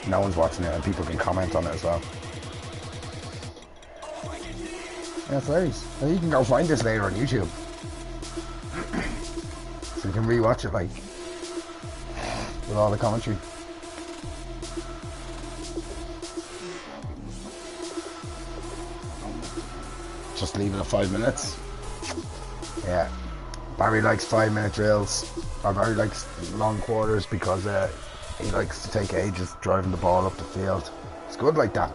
no one's watching it and people can comment on it as well. Yeah, it's nice. And you can go find this later on YouTube. So you can re-watch it, like, with all the commentary. Just leave it at 5 minutes. Yeah. Barry likes 5-minute drills. Or Barry likes long quarters because he likes to take ages driving the ball up the field. It's good like that.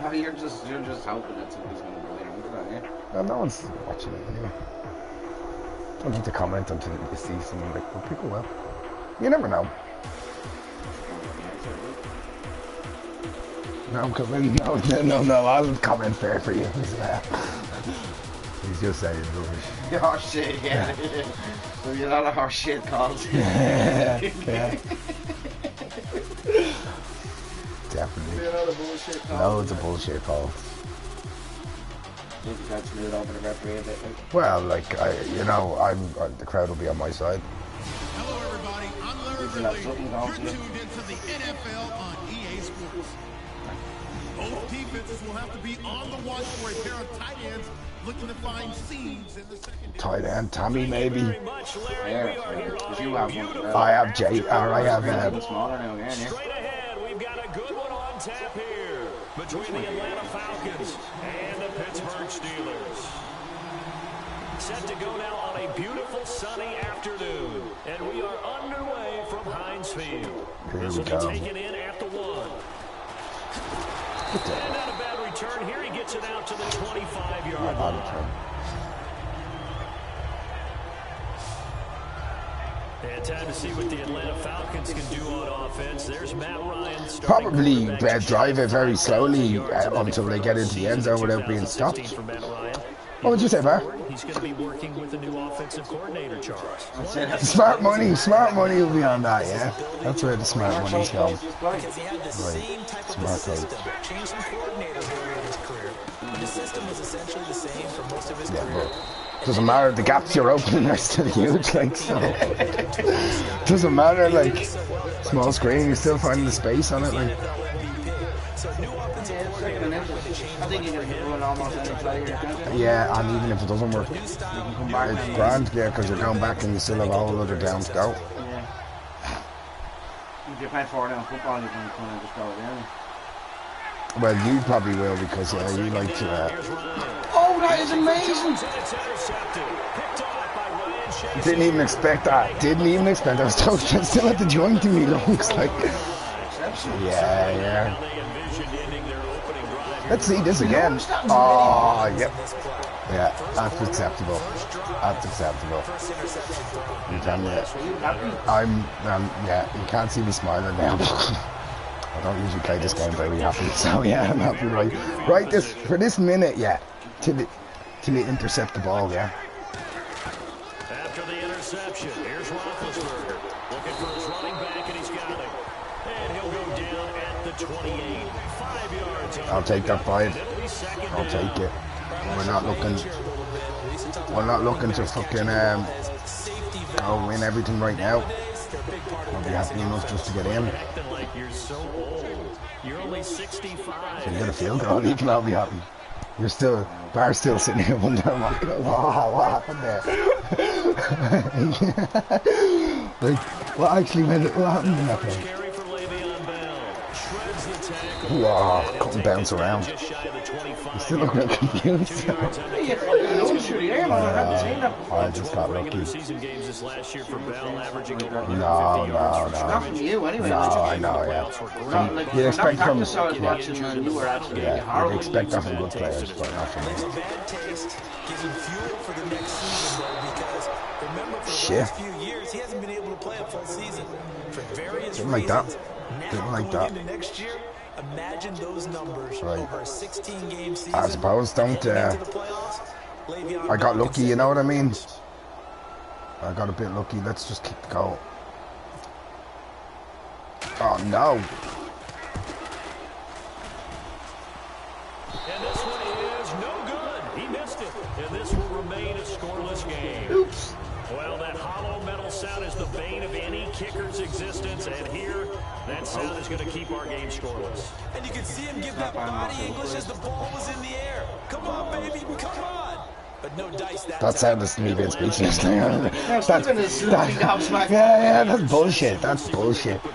No, you're just hoping that somebody's going to go in and that, yeah? Well, no one's watching it anyway. Don't need to comment until you see someone like, well, people will. You never know. No, no, I'll comment fair for you. He's just saying rubbish. Oh shit, yeah. There's a lot of horse shit calls. Yeah. Definitely. A lot of bullshit calls. Loads of bullshit calls. I think that's moved over the referee a bit. Well, like, the crowd will be on my side. Hello, everybody. I'm Larry Ridley. You're tuned into the NFL on EA Sports. Both defenses will have to be on the watch for a pair of tight ends looking to find seams in the second. Tight end, Tommy, maybe. Yeah, if you have one. I have Jay, or I have smaller now again, yeah. Straight ahead, we've got a good one on tap here between the Atlanta Falcons and the Pittsburgh Steelers. Set to go now on a beautiful sunny afternoon, and we are underway from Heinz Field. This will be taken in at the 1. And not a bad return here. He gets it out to the 25-yard line. And time to see what the Atlanta Falcons can do on offense. There's Matt Ryan. Probably drive it very slowly until they get into the end zone without being stopped. What would you say, Bar? He's going to be working with the new offensive coordinator, Charles. Smart money will be on that, yeah. That's where the smart money's going. Because he had the same type of system. Changed some coordinators earlier in his career. But the system was essentially the same for most of his career. Doesn't matter, the gaps you're opening are still huge, like, so. Doesn't matter, like, small screen, you're still finding the space on it, like. Yeah, and even if it doesn't work, you can come back. it's grand, yeah, because you're going back and you still have a whole other down to go. Yeah. If you're playing 4-down football, you can kind of just go again. Well, you probably will, because you like to. Oh, that is amazing! Didn't even expect that. I was still at the joint in me lungs, like. Yeah. Let's see this again. Oh, yep. Yeah, that's acceptable. That's acceptable. I'm telling you. Yeah, you can't see me smiling now. I don't usually play this game very happy, so yeah, I'm happy, right for this minute, yeah, till they intercept the ball, yeah. After the interception, here's Roethlisberger looking for his running back, and he's got it. And he'll go down at the 28, 5 yards. I'll take that 5. I'll take it. We're not looking to fucking go win everything right now. I'll be happy enough just to get in. You're so old. You're only 65. So you get a field goal, even I'll be happy. Bar's still sitting here wondering what happened there. Like, what happened in that play? Wow, couldn't bounce around. You still look real confused. I just got lucky. No. Not from you, anyway. No, I know, yeah. You expect from you expect that from good players, but not from me. Bad taste gives him fuel for the next season, though, because remember, for the last few years, he hasn't been able to play a full season for various reasons. Like that. Now, like that. into next year, imagine those numbers right. over a 16-game season. I suppose, I got lucky, you know what I mean? I got a bit lucky. Let's just keep going. Oh, no. And this one is no good. He missed it. And this will remain a scoreless game. Oops. Well, that hollow metal sound is the bane of any kicker's existence. And here, That sound is going to keep our game scoreless. And you can see him give that body English as the ball was in the air. Come on, baby, come on. But no dice that That sounded to me being speechless. Yeah, that's bullshit. That's bullshit. I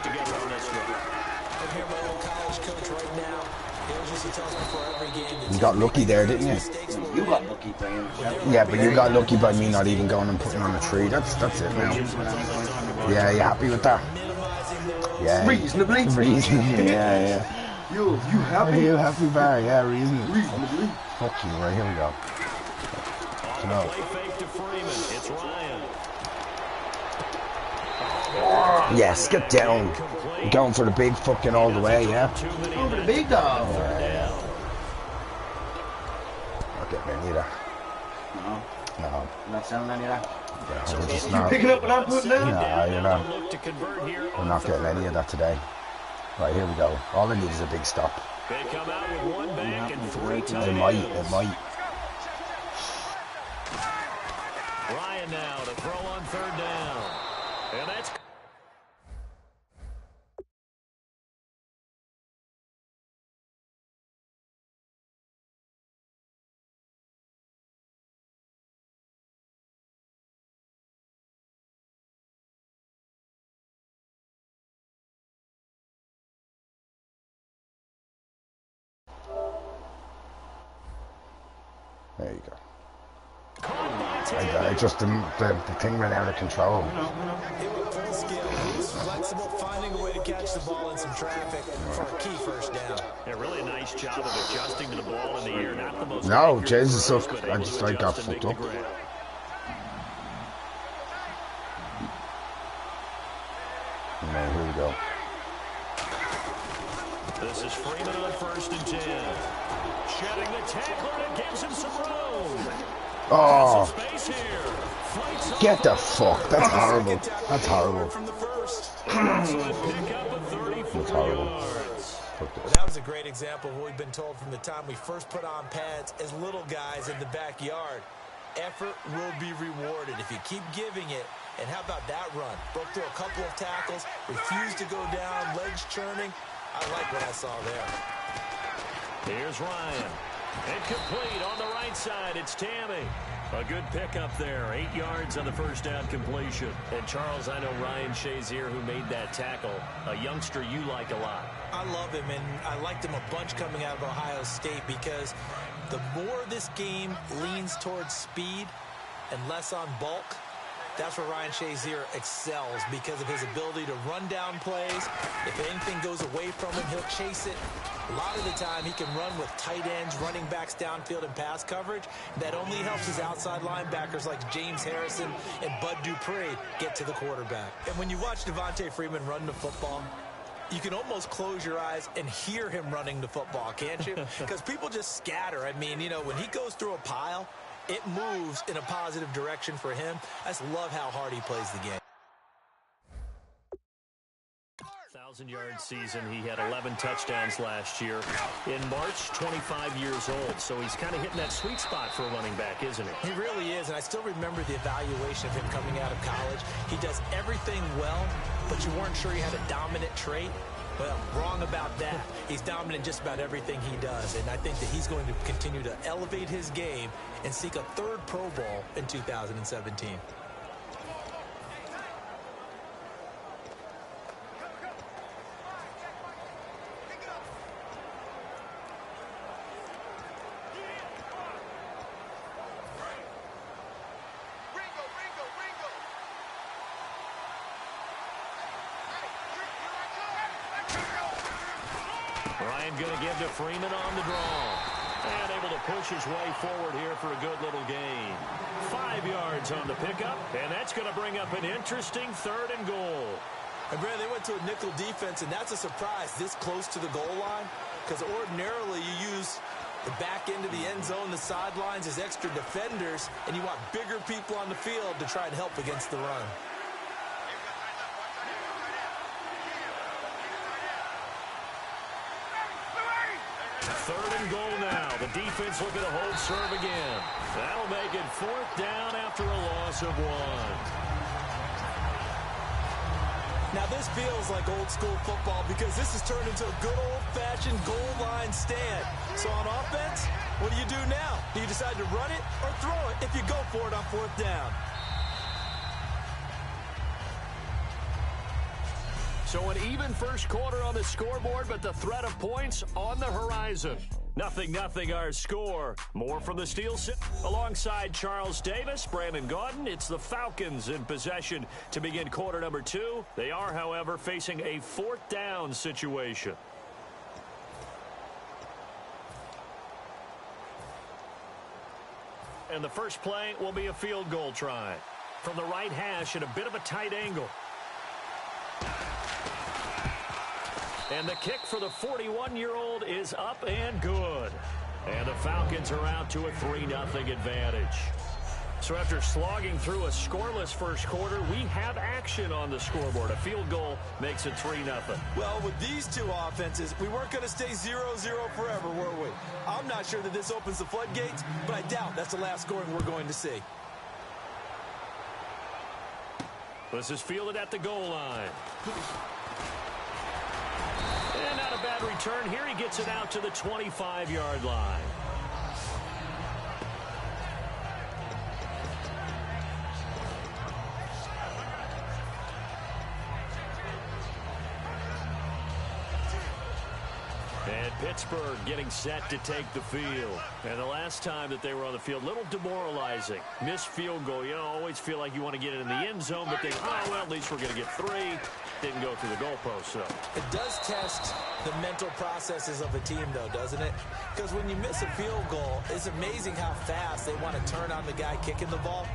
hear my old college coach right now. He always used to tell us before every game. You got lucky there, didn't you? You got lucky playing. Yeah, but you got lucky by me not even going and putting on a tree. That's it now. Yeah, you happy with that? Yeah. Reasonably. Yeah. You happy? Are you happy, Barry? Yeah, reasonably. Reasonably. Fuck you, right, here we go. No. Play fake to Freeman. It's Ryan. Yes, get down. Going for the big fucking all the way, yeah? Over the big dog. Yeah. Not getting any of that. No. Not selling any of that. Yeah, we're just not. Picking up what I'm putting down? Nah, you're not. We're not getting any of that today. Right, here we go. All I need is a big stop. They come out with one back and 3 tight It might. Ryan now to throw on 3rd down. And that's... There you go. I just, the thing ran out of control. Full skill. He's flexible, finding a way to catch the ball in some traffic for a key 1st down. Yeah, really a nice job of adjusting to the ball in the air. Not the most... No, Jesus, I got fucked up. Man, here we go. This is Freeman on 1st and 10. Shedding the tackler and gives him some room. Oh, Space here. get the fuck. That's horrible. That's horrible. From the first. That's horrible. Well, that was a great example of what we've been told from the time we first put on pads as little guys in the backyard. Effort will be rewarded if you keep giving it. And how about that run? Broke through a couple of tackles, refused to go down, legs churning. I like what I saw there. Here's Ryan. Incomplete on the right side. It's Tammy. A good pickup there. 8 yards on the 1st down completion. And Charles, I know Ryan Shazier, who made that tackle, a youngster you like a lot. I love him, and I liked him a bunch coming out of Ohio State because the more this game leans towards speed and less on bulk, that's where Ryan Shazier excels because of his ability to run down plays. If anything goes away from him, he'll chase it. A lot of the time, he can run with tight ends, running backs downfield and pass coverage. That only helps his outside linebackers like James Harrison and Bud Dupree get to the quarterback. And when you watch Devontae Freeman run the football, you can almost close your eyes and hear him running the football, can't you? Because people just scatter. I mean, you know, when he goes through a pile, it moves in a positive direction for him. I just love how hard he plays the game. 1,000-yard season. He had 11 touchdowns last year. In March, 25 years old. So he's kind of hitting that sweet spot for a running back, isn't he? He really is, and I still remember the evaluation of him coming out of college. He does everything well, but you weren't sure he had a dominant trait. Well, wrong about that. He's dominant in just about everything he does, and I think that he's going to continue to elevate his game and seek a 3rd Pro Bowl in 2017. Ryan going to give to Freeman on the draw. And able to push his way forward here for a good little gain. 5 yards on the pickup, and that's going to bring up an interesting 3rd and goal. And Brad, they went to a nickel defense, and that's a surprise this close to the goal line, because ordinarily you use the back end of the end zone, the sidelines as extra defenders, and you want bigger people on the field to try and help against the run. Third and goal now. The defense looking to hold serve again. That'll make it 4th down after a loss of 1. Now, this feels like old school football because this has turned into a good old-fashioned goal line stand. So on offense, what do you do now? Do you decide to run it or throw it if you go for it on 4th down? So an even first quarter on the scoreboard, but the threat of points on the horizon. 0-0 our score. More from the Steel City. Alongside Charles Davis, Brandon Gaudin, it's the Falcons in possession to begin quarter number 2. They are, however, facing a 4th down situation. And the first play will be a field goal try. From the right hash at a bit of a tight angle. And the kick for the 41-year-old is up and good. And the Falcons are out to a 3-0 advantage. So after slogging through a scoreless first quarter, we have action on the scoreboard. A field goal makes it 3-0. Well, with these two offenses, we weren't going to stay 0-0 forever, were we? I'm not sure that this opens the floodgates, but I doubt that's the last scoring we're going to see. This is fielded at the goal line. And not a bad return here. He gets it out to the 25-yard line. And Pittsburgh getting set to take the field. And the last time that they were on the field, a little demoralizing. Missed field goal. You always feel like you want to get it in the end zone, but think, oh, well, at least we're going to get 3. Didn't go through the goalpost, so. It does test the mental processes of a team, though, doesn't it? Because when you miss a field goal, it's amazing how fast they want to turn on the guy kicking the ball.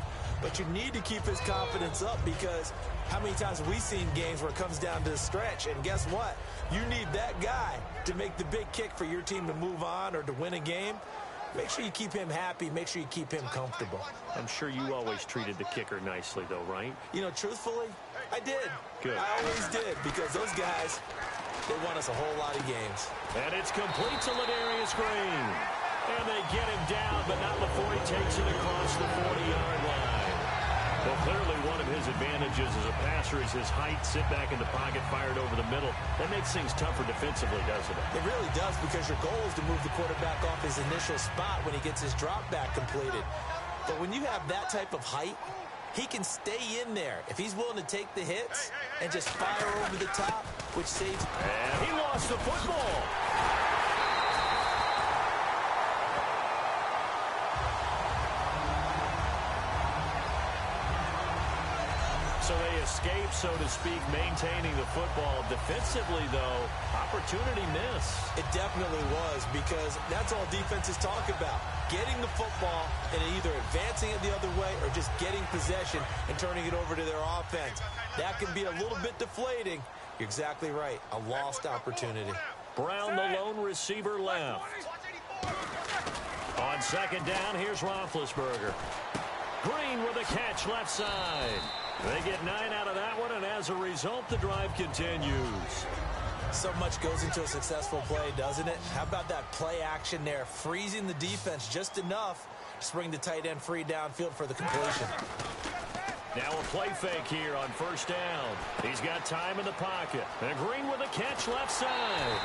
But you need to keep his confidence up because how many times have we seen games where it comes down to the stretch? And guess what? You need that guy to make the big kick for your team to move on or to win a game. Make sure you keep him happy. Make sure you keep him comfortable. I'm sure you always treated the kicker nicely, though, right? You know, truthfully, I did. Good. I always did because those guys, they won us a whole lot of games. And it's complete to Ladarius Green. And they get him down, but not before he takes it across the 40-yard line. Well, clearly one of his advantages as a passer is his height. Sit back in the pocket, fired over the middle. That makes things tougher defensively, doesn't it? It really does because your goal is to move the quarterback off his initial spot when he gets his drop back completed. But when you have that type of height, he can stay in there if he's willing to take the hits and just fire over the top, which saves. And he lost the football. So they escape, so to speak, maintaining the football. Defensively, though, opportunity miss. It definitely was because that's all defenses talk about. Getting the football and either advancing it the other way or just getting possession and turning it over to their offense. That can be a little bit deflating. You're exactly right. A lost opportunity. Brown, the lone receiver, left. On second down, here's Roethlisberger. Green with a catch left side. They get 9 out of that one, and as a result, the drive continues. So much goes into a successful play, doesn't it? How about that play action there, freezing the defense just enough to bring the tight end free downfield for the completion. Now a play fake here on first down. He's got time in the pocket. And Green with a catch left side.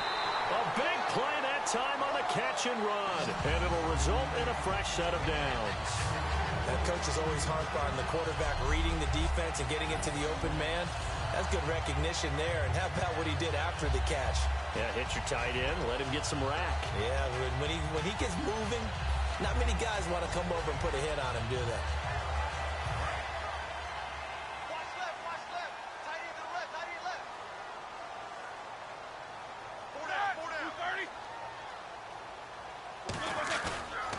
A big play that time on the catch and run. And it'll result in a fresh set of downs. That coach is always harped on the quarterback reading the defense and getting it to the open man. That's good recognition there. And how about what he did after the catch? Yeah, hit your tight end, let him get some rack. Yeah, when he gets moving, not many guys want to come over and put a hit on him, do they?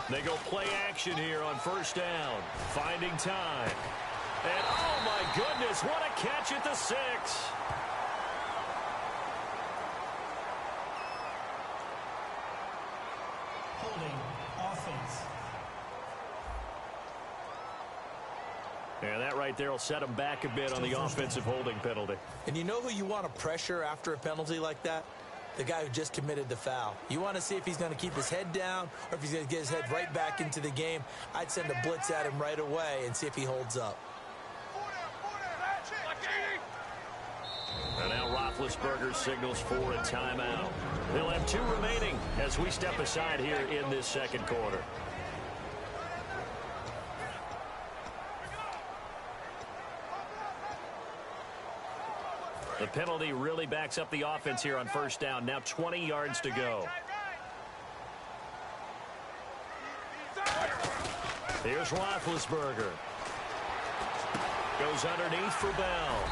They go play action here on first down. Finding time. And, oh, my goodness, what a catch at the 6. Holding offense. And that right there will set them back a bit on the offensive holding penalty. And you know who you want to pressure after a penalty like that? The guy who just committed the foul. You want to see if he's going to keep his head down or if he's going to get his head right back into the game. I'd send a blitz at him right away and see if he holds up. Roethlisberger signals for a timeout. They'll have 2 remaining as we step aside here in this second quarter. The penalty really backs up the offense here on first down. Now 20 yards to go. Here's Roethlisberger. Goes underneath for Bell.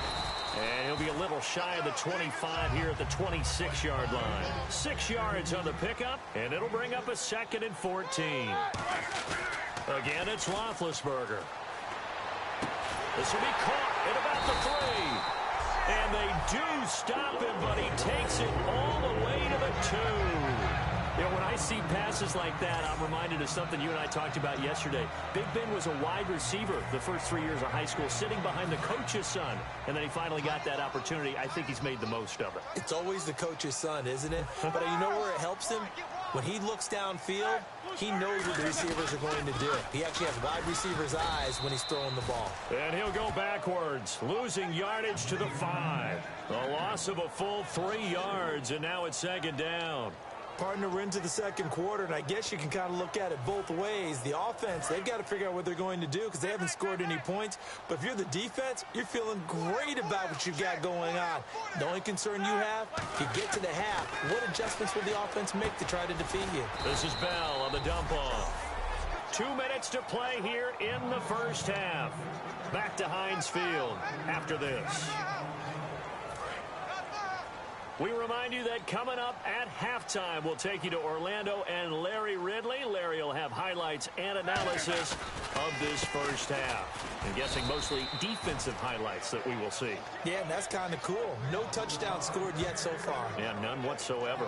And he'll be a little shy of the 25 here at the 26-yard line. 6 yards on the pickup, and it'll bring up a 2nd and 14. Again, it's Roethlisberger. This will be caught at about the 3. And they do stop him, but he takes it all the way to the 2. You know, when I see passes like that, I'm reminded of something you and I talked about yesterday. Big Ben was a wide receiver the first 3 years of high school, sitting behind the coach's son. And then he finally got that opportunity. I think he's made the most of it. It's always the coach's son, isn't it? But you know where it helps him? When he looks downfield, he knows what the receivers are going to do. He actually has wide receivers' eyes when he's throwing the ball. And he'll go backwards, losing yardage to the 5. A loss of a full 3 yards, and now it's 2nd down. Partner, we're into the second quarter, and I guess you can kind of look at it both ways. The offense, they've got to figure out what they're going to do because they haven't scored any points. But if you're the defense, you're feeling great about what you've got going on. The only concern you have, if you get to the half, what adjustments will the offense make to try to defeat you? This is Bell on the dump-off. 2 minutes to play here in the first half. Back to Heinz Field after this. We remind you that coming up at halftime, we'll take you to Orlando and Larry Ridley. Larry will have highlights and analysis of this first half. I'm guessing mostly defensive highlights that we will see. Yeah, and that's kind of cool. No touchdown scored yet so far. Yeah, none whatsoever.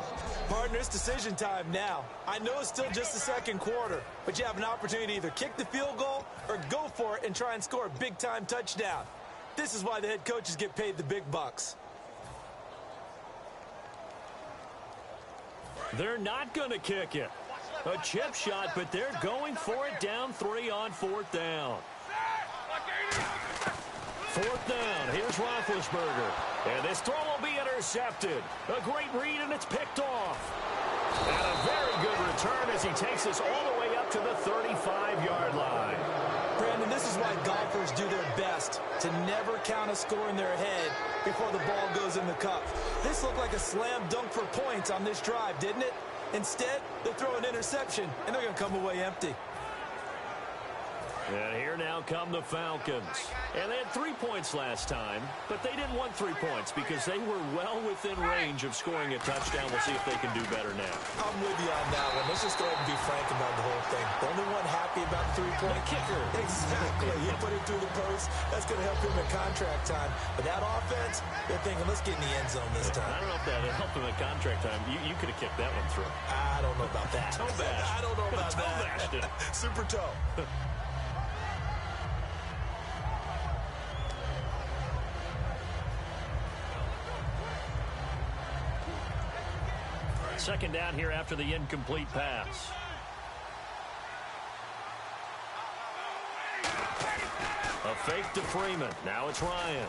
Partner, it's decision time now. I know it's still just the second quarter, but you have an opportunity to either kick the field goal or go for it and try and score a big-time touchdown. This is why the head coaches get paid the big bucks. They're not going to kick it. A chip shot, but they're going for it down 3 on 4th down. 4th down. Here's Roethlisberger. And this throw will be intercepted. A great read, and it's picked off. And a very good return as he takes us all the way up to the 35-yard line. Brandon, this is why golfers do their best to never count a score in their head before the ball goes in the cup. This looked like a slam dunk for points on this drive, didn't it? Instead, they throw an interception, and they're going to come away empty. And here now come the Falcons. And they had 3 points last time, but they didn't want 3 points because they were well within range of scoring a touchdown. We'll see if they can do better now. I'm with you on that one. Let's just go ahead and be frank about the whole thing. The only one happy about the 3-point kicker. Exactly. He put it through the post. That's going to help him in contract time. But that offense, they're thinking, let's get in the end zone this time. I don't know if that helped him in contract time. You could have kicked that one through. I don't know about that. Toe bash. I don't know about toe that. Bashed it. Super toe. Second down here after the incomplete pass. A fake to Freeman. Now it's Ryan.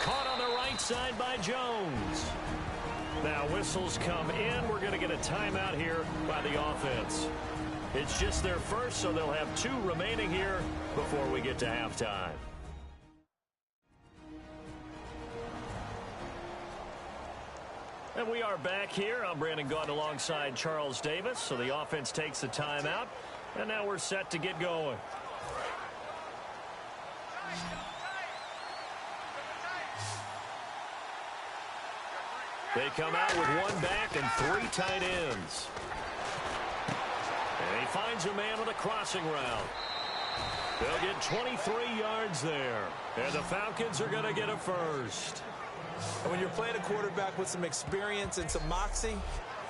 Caught on the right side by Jones. Now whistles come in. We're going to get a timeout here by the offense. It's just their first, so they'll have 2 remaining here before we get to halftime. And we are back here. I'm Brandon Gaudin alongside Charles Davis. So the offense takes the timeout. And now we're set to get going. They come out with 1 back and 3 tight ends. And he finds a man on a crossing route. They'll get 23 yards there. And the Falcons are going to get a first. And when you're playing a quarterback with some experience and some moxie,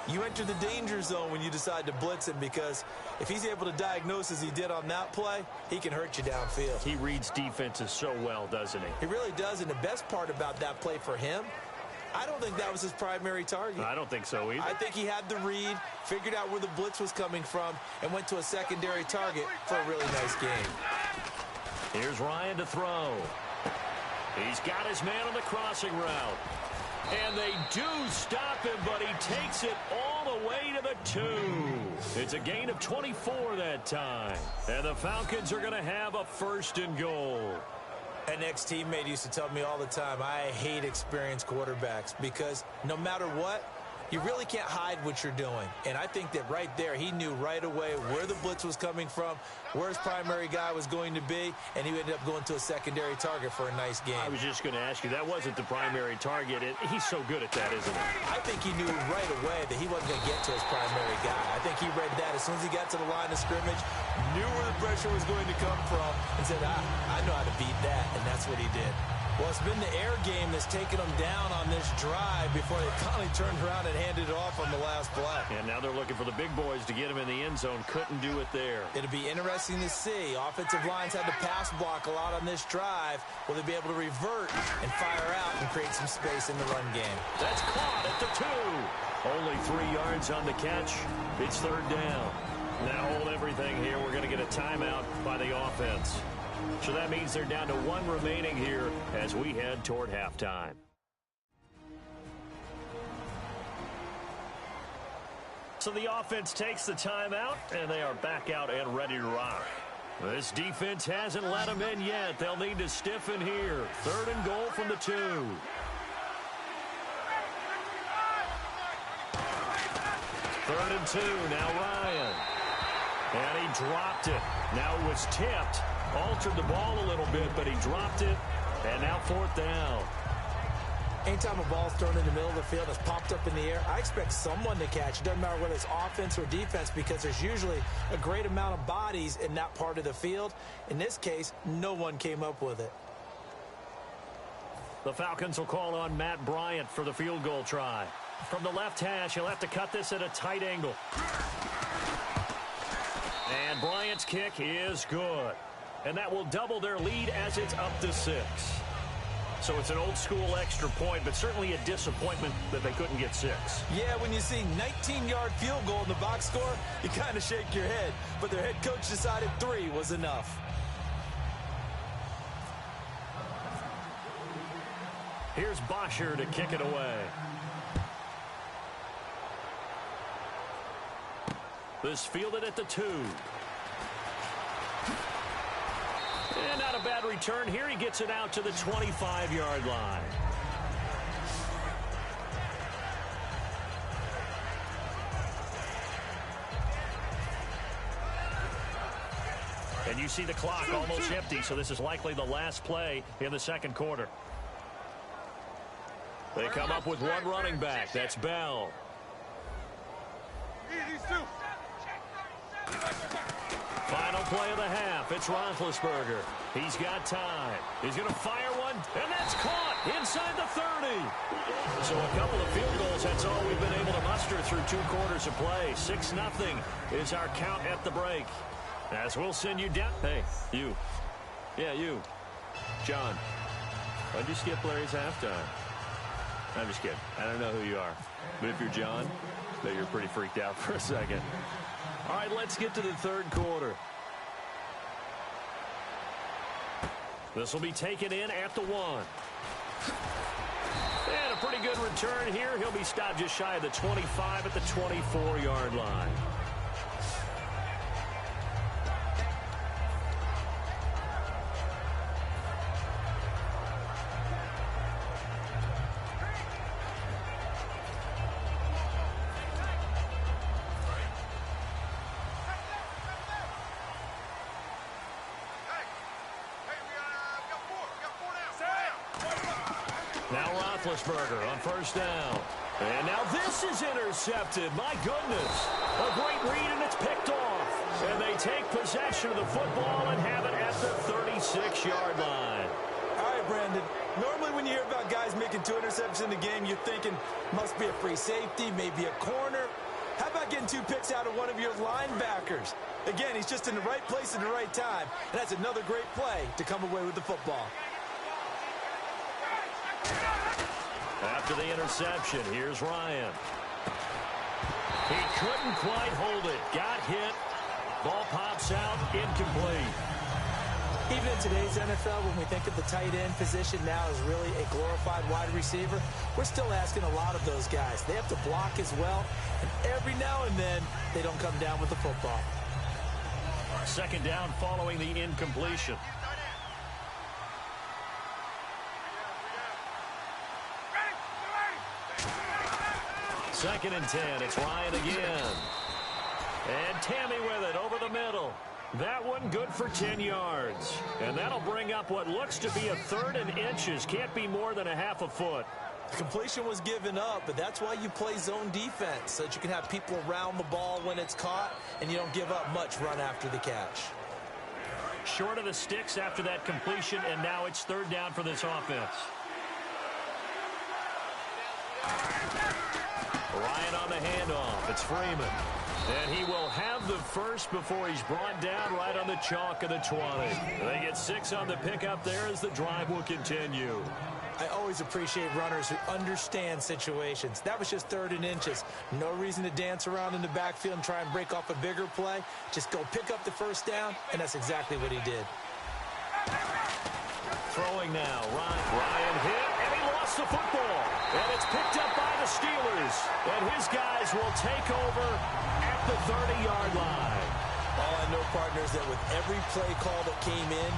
you enter the danger zone when you decide to blitz him because if he's able to diagnose as he did on that play, he can hurt you downfield. He reads defenses so well, doesn't he? He really does, and the best part about that play for him, I don't think that was his primary target. I don't think so either. I think he had the read, figured out where the blitz was coming from, and went to a secondary target for a really nice game. Here's Ryan to throw. He's got his man on the crossing route. And they do stop him, but he takes it all the way to the 2. It's a gain of 24 that time. And the Falcons are going to have a 1st and goal. An ex-teammate used to tell me all the time, I hate experienced quarterbacks because no matter what, you really can't hide what you're doing. And I think that right there, he knew right away where the blitz was coming from, where his primary guy was going to be, and he ended up going to a secondary target for a nice game. I was just going to ask you, that wasn't the primary target. He's so good at that, isn't he? I think he knew right away that he wasn't going to get to his primary guy. I think he read that as soon as he got to the line of scrimmage, knew where the pressure was going to come from, and said, I know how to beat that, and that's what he did. Well, it's been the air game that's taken them down on this drive before they finally turned around and handed it off on the last play. And now they're looking for the big boys to get him in the end zone. Couldn't do it there. It'll be interesting to see. Offensive lines had to pass block a lot on this drive. Will they be able to revert and fire out and create some space in the run game? That's caught at the 2. Only 3 yards on the catch. It's 3rd down. Now hold everything here. We're going to get a timeout by the offense. So that means they're down to 1 remaining here as we head toward halftime. So the offense takes the timeout, and they are back out and ready to rock. This defense hasn't let them in yet. They'll need to stiffen here. 3rd and goal from the 2. 3rd and 2. Now Ryan. And he dropped it. Now it was tipped. Altered the ball a little bit, but he dropped it. And now 4th down. Anytime a ball's thrown in the middle of the field, it's popped up in the air, I expect someone to catch. It doesn't matter whether it's offense or defense because there's usually a great amount of bodies in that part of the field. In this case, no one came up with it. The Falcons will call on Matt Bryant for the field goal try. From the left hash, he'll have to cut this at a tight angle. And Bryant's kick is good. And that will double their lead as it's up to 6. So it's an old-school extra point, but certainly a disappointment that they couldn't get 6. Yeah, when you see 19-yard field goal in the box score, you kind of shake your head. But their head coach decided 3 was enough. Here's Bosher to kick it away. This fielded at the 2. And not a bad return here. He gets it out to the 25-yard line. And you see the clock almost empty, so this is likely the last play in the 2nd quarter. They come up with 1 running back. That's Bell. Final play of the half. It's Roethlisberger. He's got time. He's going to fire one, and that's caught inside the 30. So a couple of field goals, that's all we've been able to muster through 2 quarters of play. 6-0 is our count at the break. As we'll send you down. Hey, you. Yeah, you. John. Why'd you skip Larry's halftime? I'm just kidding. I don't know who you are. But if you're John, then you're pretty freaked out for a second. All right, let's get to the 3rd quarter. This will be taken in at the 1. And a pretty good return here. He'll be stopped just shy of the 25 at the 24-yard line. Now Roethlisberger on 1st down. And now this is intercepted. My goodness. A great read, and it's picked off. And they take possession of the football and have it at the 36-yard line. All right, Brandon. Normally when you hear about guys making 2 interceptions in the game, you're thinking must be a free safety, maybe a corner. How about getting 2 picks out of one of your linebackers? Again, he's just in the right place at the right time. And that's another great play to come away with the football. After the interception, here's Ryan. He couldn't quite hold it. Got hit. Ball pops out, incomplete. Even in today's NFL, when we think of the tight end position now as really a glorified wide receiver, we're still asking a lot of those guys. They have to block as well, and every now and then, they don't come down with the football. Second down following the incompletion. Second and 10. It's Ryan again. And Tammy with it over the middle. That one good for 10 yards. And that'll bring up what looks to be a 3rd and inches. Can't be more than a half a foot. The completion was given up, but that's why you play zone defense, so that you can have people around the ball when it's caught, and you don't give up much run after the catch. Short of the sticks after that completion, and now it's 3rd down for this offense. Ryan on the handoff. It's Freeman. And he will have the first before he's brought down right on the chalk of the 20. They get 6 on the pickup there as the drive will continue. I always appreciate runners who understand situations. That was just 3rd and inches. No reason to dance around in the backfield and try and break off a bigger play. Just go pick up the first down, and that's exactly what he did. Throwing now. Ryan hit, and he lost the football. And it's picked up by the Steelers. And his guys will take over at the 30-yard line. All I know, partners, that with every play call that came in,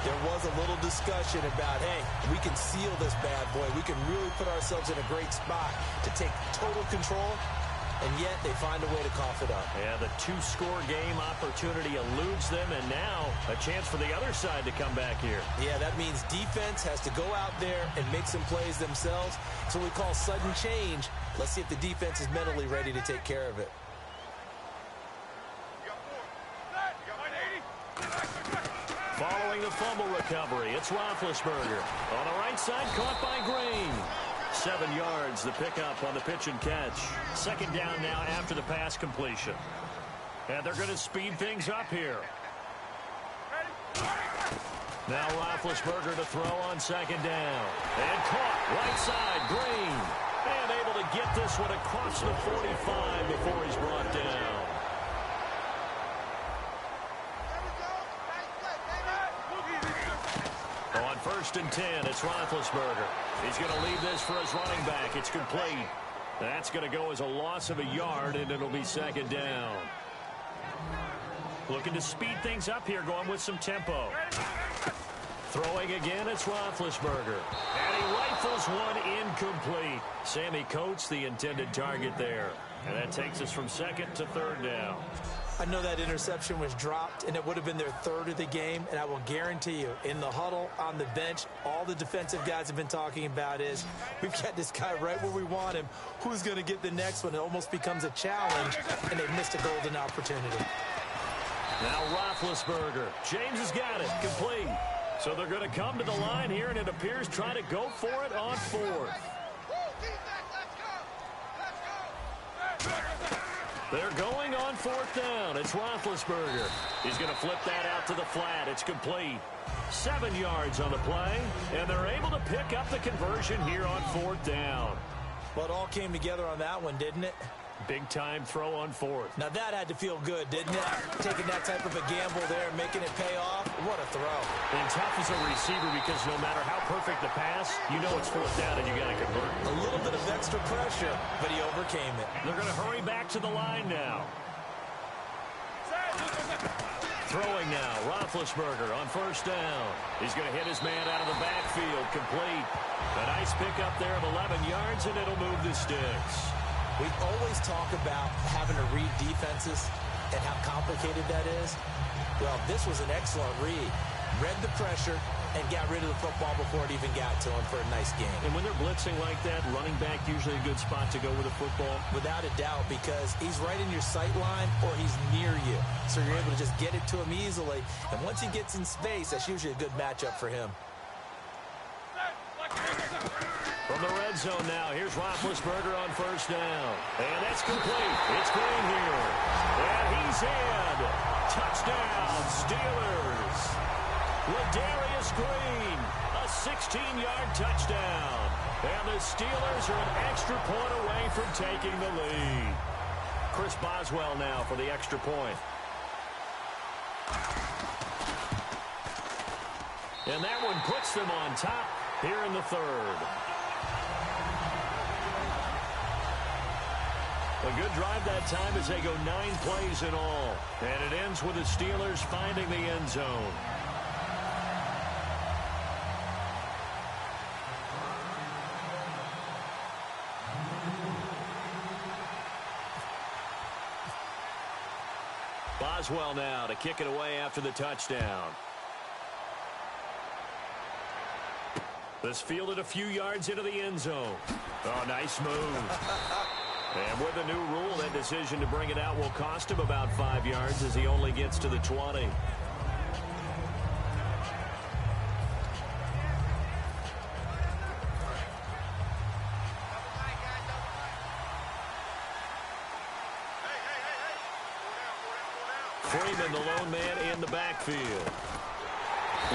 there was a little discussion about, hey, we can seal this bad boy. We can really put ourselves in a great spot to take total control, and yet they find a way to cough it up. Yeah, the 2-score game opportunity eludes them, and now a chance for the other side to come back here. Yeah, that means defense has to go out there and make some plays themselves. It's what we call sudden change. Let's see if the defense is mentally ready to take care of it. Following the fumble recovery, it's Roethlisberger. On the right side, caught by Green. 7 yards, the pickup on the pitch and catch. Second down now after the pass completion. And they're going to speed things up here. Now Roethlisberger to throw on second down. And caught, right side, Green. And able to get this one across the 45 before he's brought down. On 1st and 10, it's Roethlisberger. He's going to leave this for his running back. It's complete. That's going to go as a loss of a yard, and it'll be second down. Looking to speed things up here, going with some tempo. Throwing again, it's Roethlisberger. And he rifles one incomplete. Sammy Coates, the intended target there. And that takes us from 2nd to 3rd down. I know that interception was dropped, and it would have been their 3rd of the game, and I will guarantee you, in the huddle, on the bench, all the defensive guys have been talking about is, we've got this guy right where we want him. Who's going to get the next one? It almost becomes a challenge, and they missed a golden opportunity. Now Roethlisberger. James has got it. Complete. So they're going to come to the line here, and it appears trying to go for it on 4th. They're going on 4th down. It's Roethlisberger. He's going to flip that out to the flat. It's complete. 7 yards on the play, and they're able to pick up the conversion here on 4th down. Well, it all came together on that one, didn't it? Big-time throw on 4th. Now that had to feel good, didn't it? Taking that type of a gamble there, making it pay off. What a throw. And tough as a receiver because no matter how perfect the pass, you know it's 4th down and you got to convert. A little bit of extra pressure, but he overcame it. They're going to hurry back to the line now. Throwing now, Roethlisberger on 1st down. He's going to hit his man out of the backfield, complete. A nice pickup there of 11 yards, and it'll move the sticks. We always talk about having to read defenses and how complicated that is. Well, this was an excellent read. Read the pressure and got rid of the football before it even got to him for a nice game. And when they're blitzing like that, running back usually a good spot to go with the football? Without a doubt, because he's right in your sight line or he's near you. So you're able to just get it to him easily. And once he gets in space, that's usually a good matchup for him. From the red zone now, here's Roethlisberger on 1st down. And that's complete. It's Green here. And he's in. Touchdown, Steelers. Ladarius Green, a 16-yard touchdown. And the Steelers are an extra point away from taking the lead. Chris Boswell now for the extra point. And that one puts them on top here in the third. A good drive that time as they go 9 plays in all. And it ends with the Steelers finding the end zone. Boswell now to kick it away after the touchdown. This fielded a few yards into the end zone. Oh, nice move. And with the new rule, that decision to bring it out will cost him about 5 yards as he only gets to the 20. Freeman, the lone man in the backfield.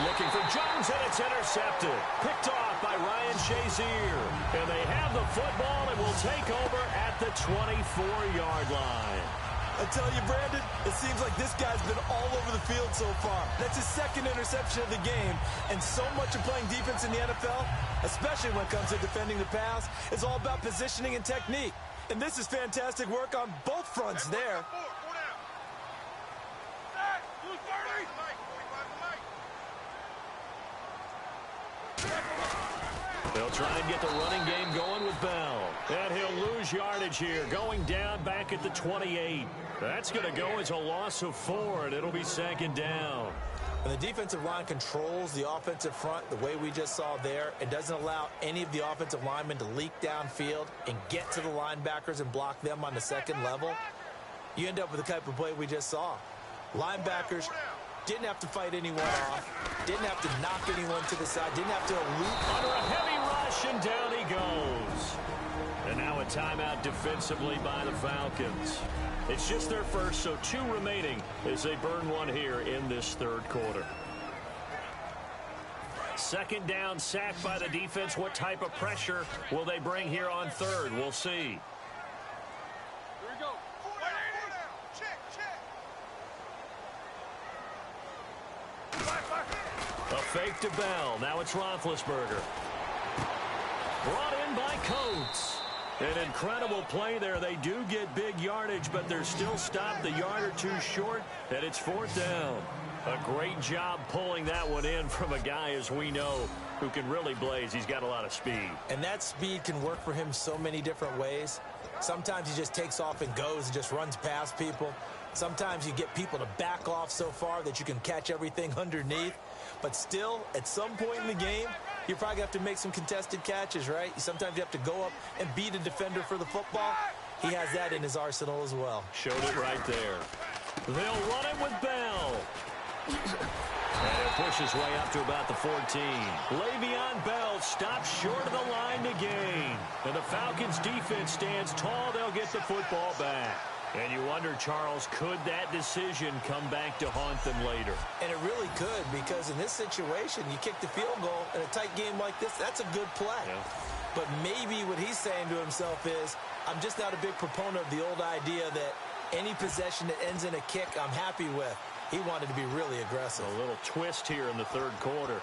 Looking for Jones, and it's intercepted. Picked off by Ryan Shazier. And they have the football and will take over at the 24-yard line. I tell you, Brandon, it seems like this guy's been all over the field so far. That's his second interception of the game. And so much of playing defense in the NFL, especially when it comes to defending the pass, is all about positioning and technique. And this is fantastic work on both fronts there. They'll try and get the running game going with Bell. And he'll lose yardage here, going down back at the 28. That's going to go as a loss of 4, and it'll be second down. When the defensive line controls the offensive front the way we just saw there, it doesn't allow any of the offensive linemen to leak downfield and get to the linebackers and block them on the second level. You end up with the type of play we just saw. Linebackers didn't have to fight anyone off, didn't have to knock anyone to the side, didn't have to elude. Under a heavy rush, and down he goes. And now a timeout defensively by the Falcons. It's just their first, so 2 remaining as they burn one here in this third quarter. Second down, sacked by the defense. What type of pressure will they bring here on third? We'll see. A fake to Bell. Now it's Roethlisberger. Brought in by Coates. An incredible play there. They do get big yardage, but they're still stopped the yard or 2 short, and it's 4th down. A great job pulling that one in from a guy, as we know, who can really blaze. He's got a lot of speed. And that speed can work for him so many different ways. Sometimes he just takes off and goes and just runs past people. Sometimes you get people to back off so far that you can catch everything underneath. But still, at some point in the game, you probably have to make some contested catches, right? Sometimes you have to go up and beat a defender for the football. He has that in his arsenal as well. Showed it right there. They'll run it with Bell. And it pushes way up to about the 14. Le'Veon Bell stops short of the line to gain. And the Falcons defense stands tall. They'll get the football back. And you wonder, Charles, could that decision come back to haunt them later? And it really could, because in this situation, you kick the field goal in a tight game like this, that's a good play. Yeah. But maybe what he's saying to himself is, I'm just not a big proponent of the old idea that any possession that ends in a kick I'm happy with. He wanted to be really aggressive. A little twist here in the third quarter.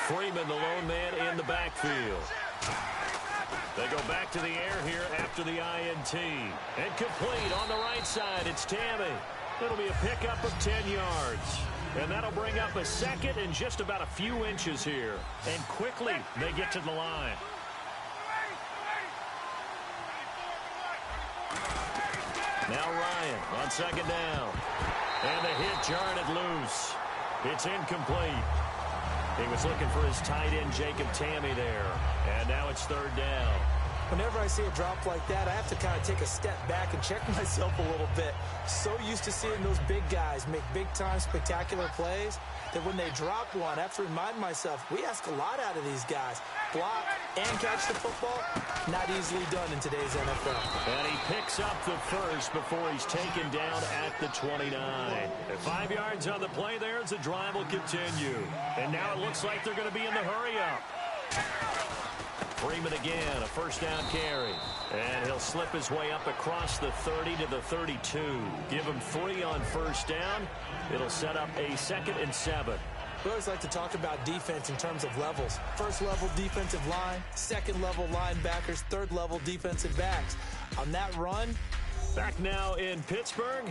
Freeman, the lone man in the backfield. They go back to the air here after the INT. And complete on the right side. It's Tammy. It'll be a pickup of 10 yards. And that'll bring up a second and just about a few inches here. And quickly, they get to the line. Now Ryan on second down. And the hit jarred it loose. It's incomplete. He was looking for his tight end, Jacob Tammy, there. And now it's third down. Whenever I see a drop like that, I have to kind of take a step back and check myself a little bit. So used to seeing those big guys make big-time spectacular plays that when they drop one, I have to remind myself, we ask a lot out of these guys. Block and catch the football, not easily done in today's NFL. And he picks up the first before he's taken down at the 29. At 5 yards on the play there as the drive will continue. And now it looks like they're going to be in the hurry-up. Freeman again, a first down carry. And he'll slip his way up across the 30 to the 32. Give him 3 on first down. It'll set up a 2nd and 7. We always like to talk about defense in terms of levels. First level defensive line, second level linebackers, third level defensive backs. On that run. Back now in Pittsburgh.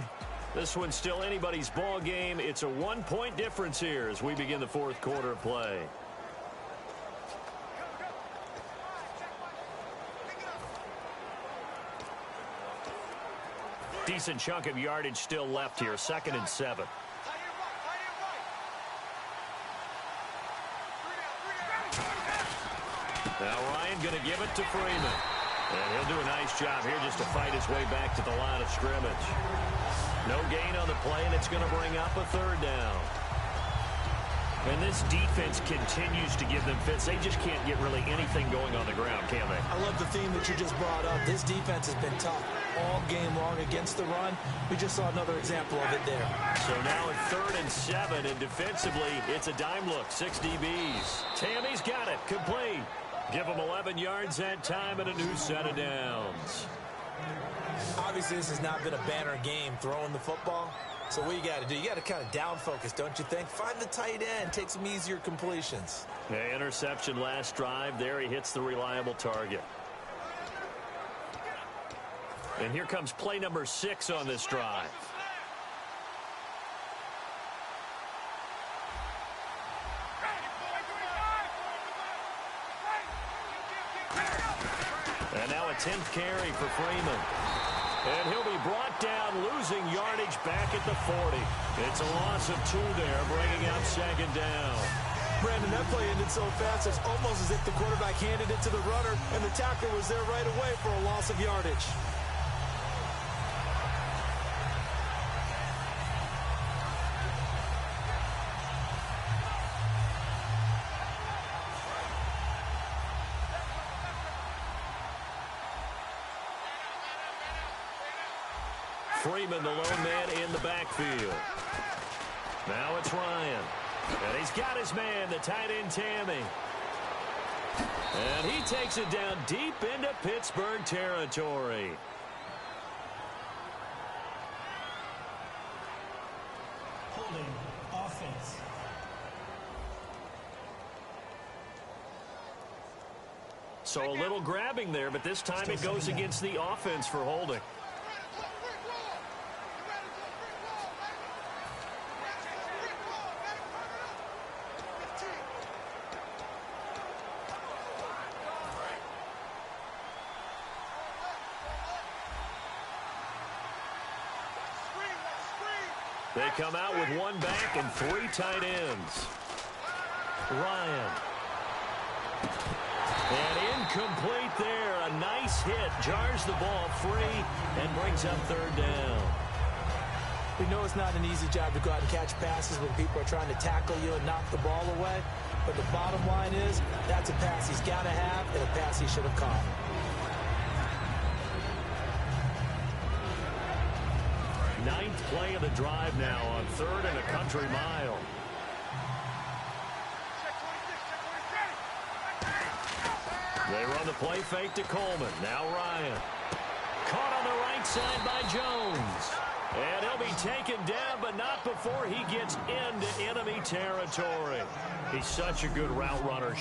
This one's still anybody's ball game. It's a 1-point difference here as we begin the 4th quarter of play. Decent chunk of yardage still left here. 2nd and 7. Now Ryan going to give it to Freeman. And he'll do a nice job here just to fight his way back to the line of scrimmage. No gain on the play, and it's going to bring up a 3rd down. And this defense continues to give them fits. They just can't get really anything going on the ground, can they? I love the theme that you just brought up. This defense has been tough all game long against the run. We just saw another example of it there. So now it's 3rd and 7, and defensively, it's a dime look. 6 DBs. Tammy's got it. Complete. Give him 11 yards that time and a new set of downs. Obviously, this has not been a banner game throwing the football. So what you got to do, you got to kind of down focus, don't you think? Find the tight end, take some easier completions. Yeah, interception last drive. There he hits the reliable target. And here comes play number 6 on this drive. And now a 10th carry for Freeman. And he'll be brought down, losing yardage back at the 40. It's a loss of 2 there, bringing up 2nd down. Brandon, that play ended so fast, it's almost as if the quarterback handed it to the runner, and the tackler was there right away for a loss of yardage. Freeman, the lone man in the backfield. Now it's Ryan. And he's got his man, the tight end Tammy. And he takes it down deep into Pittsburgh territory. Holding offense. So a little grabbing there, but this time it goes against the offense for holding. They come out with 1 back and 3 tight ends. Ryan. And incomplete there. A nice hit. Jars the ball free and brings up 3rd down. We know it's not an easy job to go out and catch passes when people are trying to tackle you and knock the ball away. But the bottom line is, that's a pass he's got to have and a pass he should have caught. Ninth play of the drive now on 3rd and a country mile. They run the play fake to Coleman. Now Ryan. Caught on the right side by Jones. And he'll be taken down, but not before he gets into enemy territory. He's such a good route runner.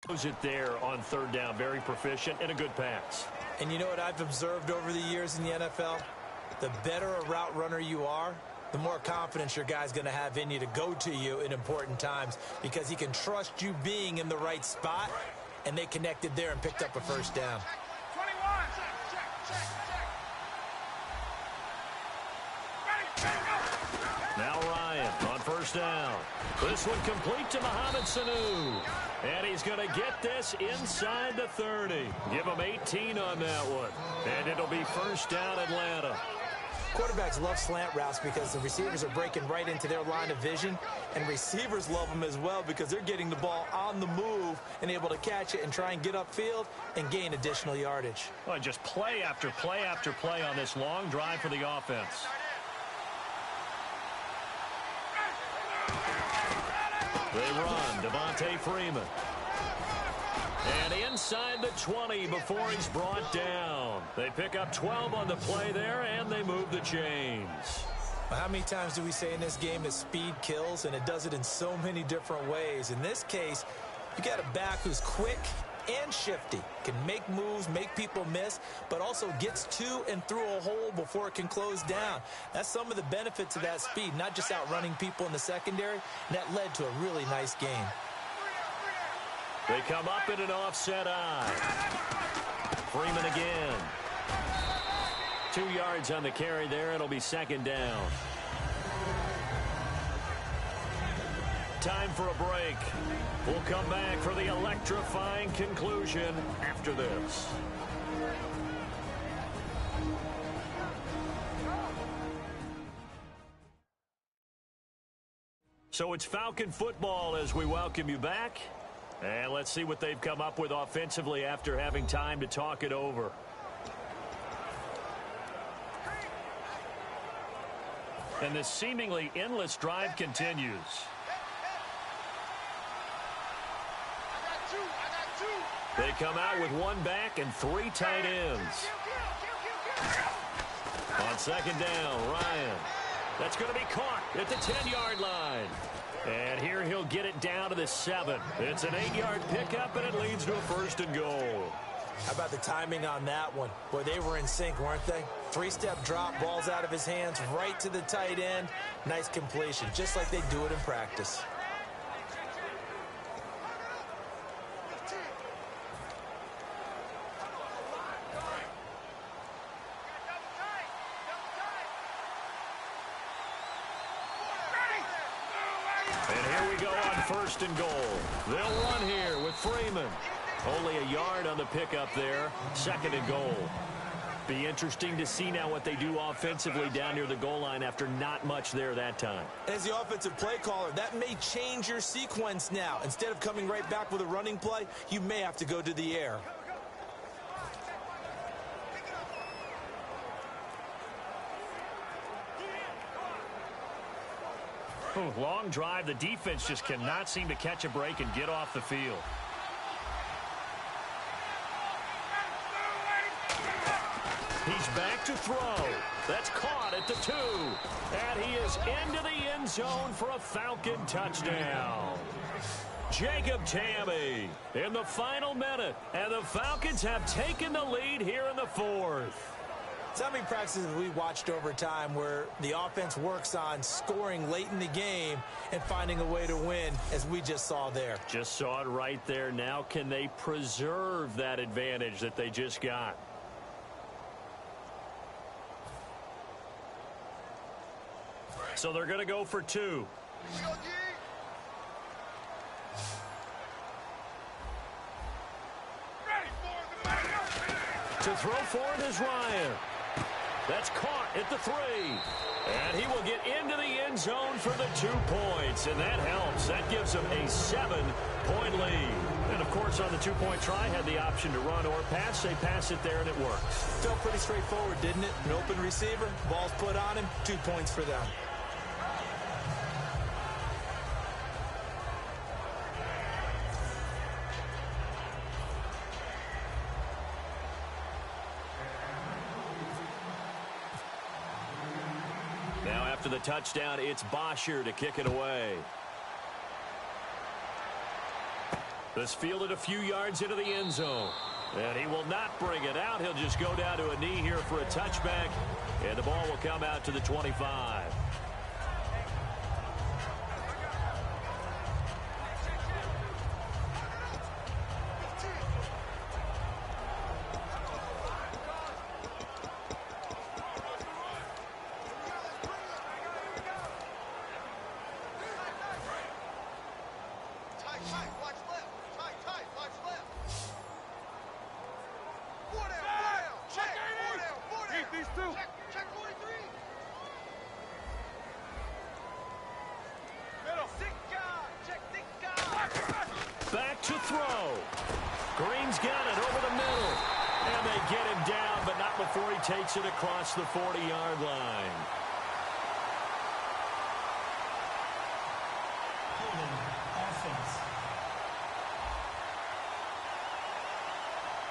Throws it there on third down. Very proficient and a good pass. And you know what I've observed over the years in the NFL? The better a route runner you are, the more confidence your guy's going to have in you to go to you in important times because he can trust you being in the right spot, and they connected there and picked up a first down. Now Ryan on first down. This one complete to Mohamed Sanu. And he's going to get this inside the 30. Give him 18 on that one. And it'll be first down Atlanta. Quarterbacks love slant routes because the receivers are breaking right into their line of vision, and receivers love them as well because they're getting the ball on the move and able to catch it and try and get upfield and gain additional yardage. Well, just play after play after play on this long drive for the offense. They run, Devontae Freeman. And inside the 20 before he's brought down. They pick up 12 on the play there, and they move the chains. Well, how many times do we say in this game that speed kills, and it does it in so many different ways? In this case, you got a back who's quick and shifty, can make moves, make people miss, but also gets to and through a hole before it can close down. That's some of the benefits of that speed, not just outrunning people in the secondary, and that led to a really nice game. They come up in an offset eye. Freeman again. 2 yards on the carry there. It'll be second down. Time for a break. We'll come back for the electrifying conclusion after this. So it's Falcon football as we welcome you back. And let's see what they've come up with offensively after having time to talk it over. And this seemingly endless drive continues. They come out with one back and 3 tight ends. On second down, Ryan. That's going to be caught at the 10-yard line. And here he'll get it down to the 7. It's an 8-yard pickup, and it leads to a first and goal. How about the timing on that one? Boy, they were in sync, weren't they? 3-step drop, balls out of his hands, right to the tight end. Nice completion, just like they do it in practice. First and goal. They'll run here with Freeman. Only a yard on the pickup there. Second and goal. Be interesting to see now what they do offensively down near the goal line after not much there that time. As the offensive play caller, that may change your sequence now. Instead of coming right back with a running play, you may have to go to the air. Long drive. The defense just cannot seem to catch a break and get off the field. He's back to throw. That's caught at the 2. And he is into the end zone for a Falcon touchdown. Jacob Tamme in the final minute. And the Falcons have taken the lead here in the 4th. So how many practices have we watched over time where the offense works on scoring late in the game and finding a way to win, as we just saw there? Just saw it right there. Now can they preserve that advantage that they just got? So they're going to go for 2. To throw for it is Ryan. That's caught at the 3. And he will get into the end zone for the 2 points. And that helps. That gives them a 7-point lead. And, of course, on the 2-point try, had the option to run or pass. They pass it there, and it works. Felt pretty straightforward, didn't it? An open receiver, ball's put on him, 2 points for them. After the touchdown, it's Bosher to kick it away. This fielded a few yards into the end zone. And he will not bring it out. He'll just go down to a knee here for a touchback. And the ball will come out to the 25. Back to throw. Green's got it over the middle. And they get him down, but not before he takes it across the 40-yard line. Offense.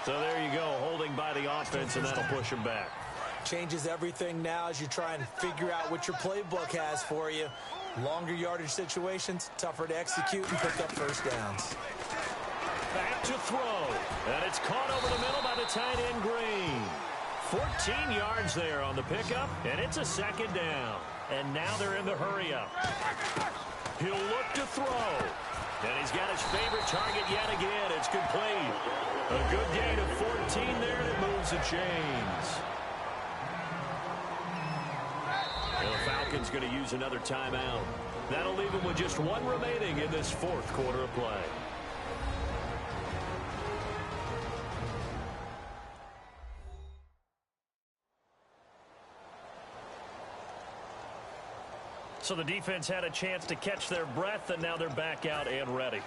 So there you go, holding by the offense, and that'll push him back. Changes everything now as you try and figure out what your playbook has for you. Longer yardage situations, tougher to execute and pick up first downs. Back to throw. And it's caught over the middle by the tight end, Green. 14 yards there on the pickup, and it's a second down. And now they're in the hurry-up. He'll look to throw. And he's got his favorite target yet again. It's complete. A good gain of 14 there, and it moves the chains. And the Falcons going to use another timeout. That'll leave them with just one remaining in this fourth quarter of play. So the defense had a chance to catch their breath, and now they're back out and ready.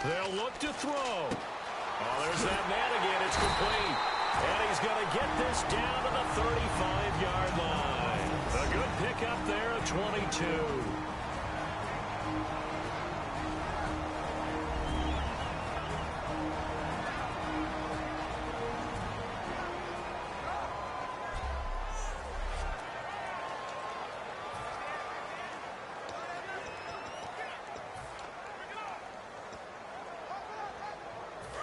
They'll look to throw. Oh, there's that man again. It's complete. And he's going to get this down to the 35-yard line. A good pickup there of 22.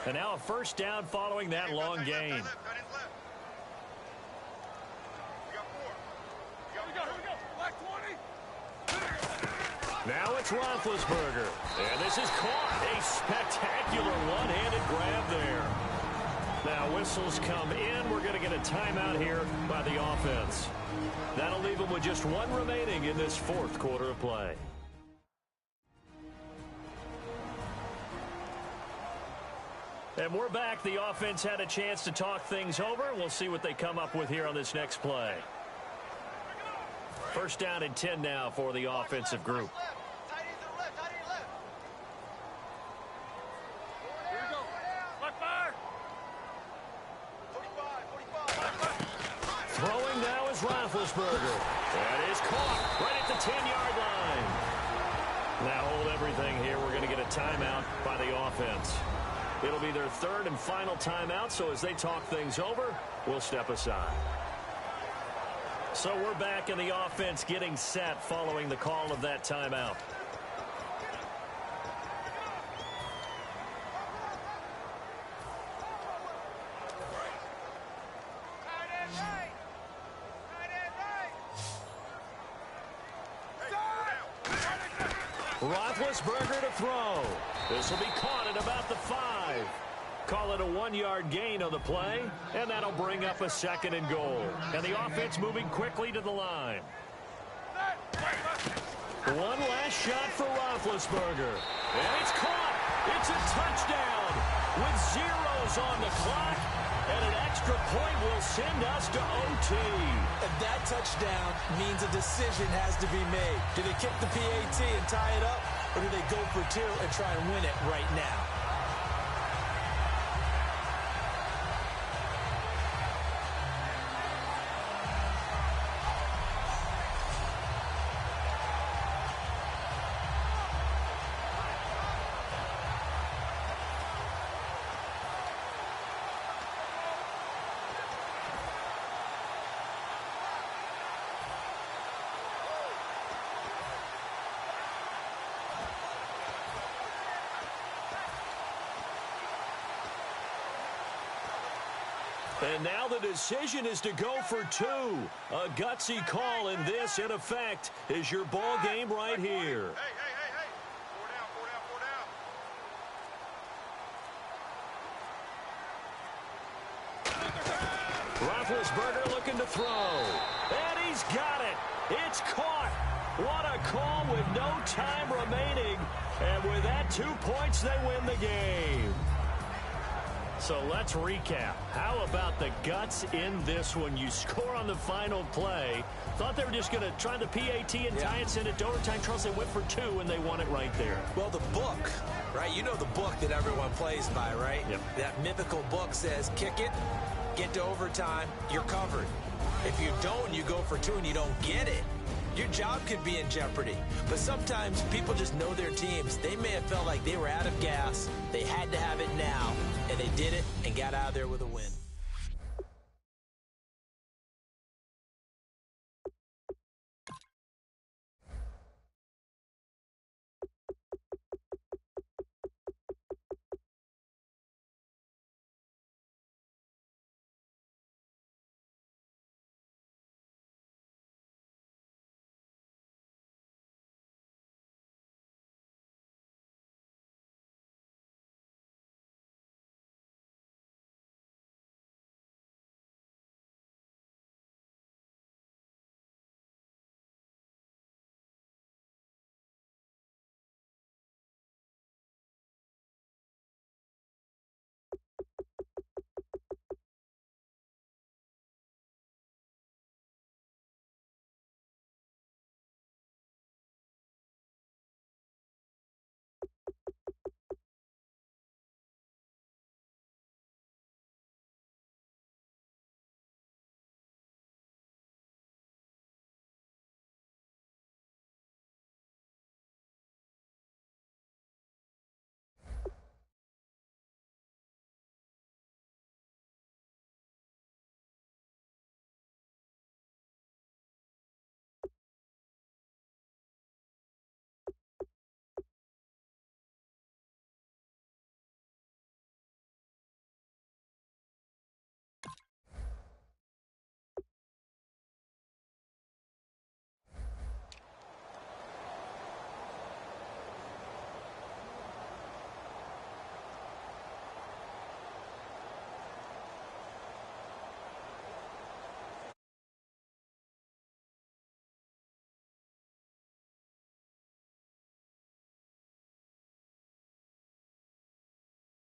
And now a first down following that long gain. Now it's Roethlisberger. And this is caught. A spectacular one-handed grab there. Now whistles come in. We're going to get a timeout here by the offense. That'll leave them with just one remaining in this fourth quarter of play. And we're back. The offense had a chance to talk things over. We'll see what they come up with here on this next play. First down and 10 now for the offensive group. Throwing now is Roethlisberger. That is caught right at the 10-yard line. Now hold everything here. We're going to get a timeout by the offense. It'll be their third and final timeout, so as they talk things over, we'll step aside. So we're back in the offense getting set following the call of that timeout. Roethlisberger to throw. This will be caught at about the 5. Call it a 1-yard gain on the play, and that'll bring up a second and goal. And the offense moving quickly to the line. One last shot for Roethlisberger. And it's caught. It's a touchdown with zeros on the clock. And an extra point will send us to OT. And that touchdown means a decision has to be made. Do they kick the PAT and tie it up, or do they go for 2 and try and win it right now? And now the decision is to go for 2. A gutsy call, and this, in effect, is your ball game right here. Hey. 4 down. Roethlisberger looking to throw. And he's got it. It's caught. What a call with no time remaining. And with that, 2 points, they win the game. So let's recap. How about the guts in this one? You score on the final play. Thought they were just going to try the PAT and tie it, send it to overtime. Charles, they went for 2, and they won it right there. Well, the book, right? You know the book that everyone plays by, right? Yep. That mythical book says, kick it, get to overtime, you're covered. If you don't, you go for 2 and you don't get it, your job could be in jeopardy. But sometimes people just know their teams. They may have felt like they were out of gas. They had to have it now, and they did it and got out of there with a win.